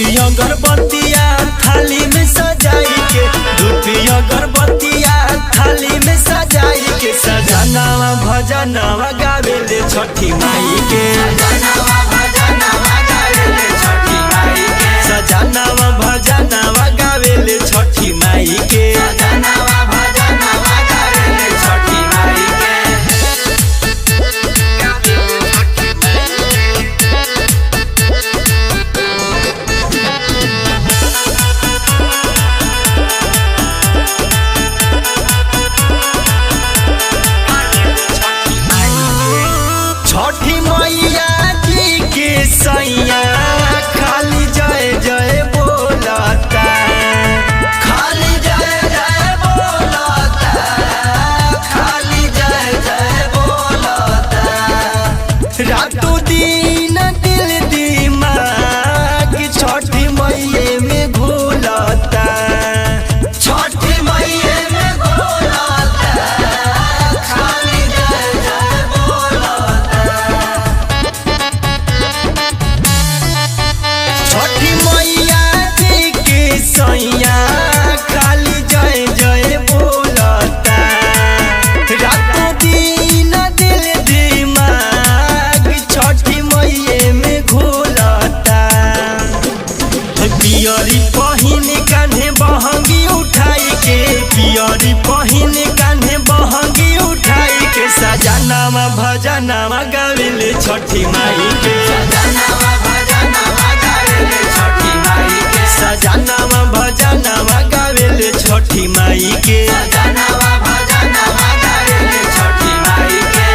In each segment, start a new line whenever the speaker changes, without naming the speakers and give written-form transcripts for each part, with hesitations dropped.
धूपी अगरबत्तिया थाली में सजाई के, धूपी अगरबत्तिया थाली में सजाई के, सजनावा भजनवा गावेले छठी माई के, सजनावा भजनवा गावेले छठी माई के, सजनावा भजनवा गावेले छठी माई के, सजनावा भजनवा गावेले छठी माई के। छठी मैया जी के सैया खाली जय जय बोलता, खाली जय जय बोलता, खाली जय जय बोलता, रातों दिन दिल दिमाग छठी मैया में घोलता, छठी मैया में घोलता, खाली जय जय बोलता। छठी मैया जी के सैया खाली जय जय बोलता, रातों दिन दिल दिमाग छठी मैया में घोलता, पियरी पहिन कान्हे बहंगी उठाई के, पियरी पहिन कान्हे बहंगी उठाई के, सजनावा भजनवा गावेले छठी माई के, सजनावा भजनवा गावेले छठी माई के, सजनावा भजनवा गावेले छठी माई के, सजनावा भजनवा गावेले छठी माई के।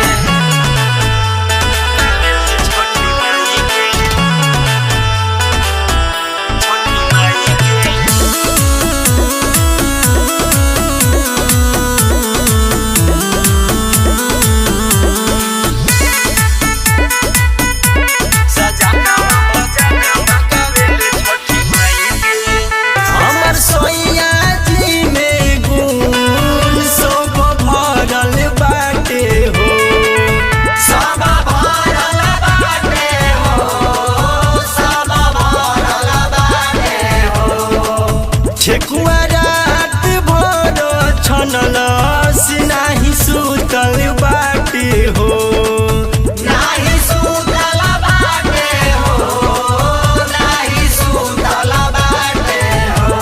हमर सोइया जी में गुण सब भरल बाटे हो, सब भरल बाटे हो, सब भरल बाटे हो, ठेकुआ रात भर छनलस नाही सुतल बाटे हो, नाही सुतल बाटे हो, नाही सुतल बाटे हो।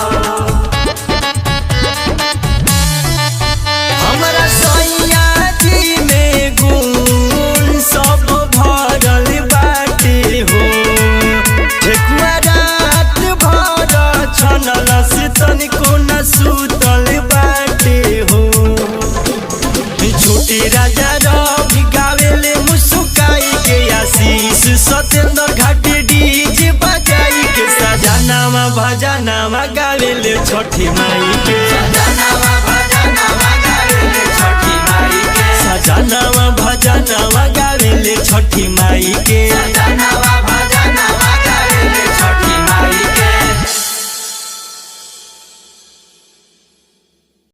हमरा सैया जी में गुण सब भरल बाटे हो, ठेकुआ रात भर छनलस तनिको न सुतल बाटे हो, छोटे राजा रवि गावेले मुस्काई के, आशीष सतेंद्र घाटे डीजे बजाई के, सजनावा भजनवा गावेले छठी माई के।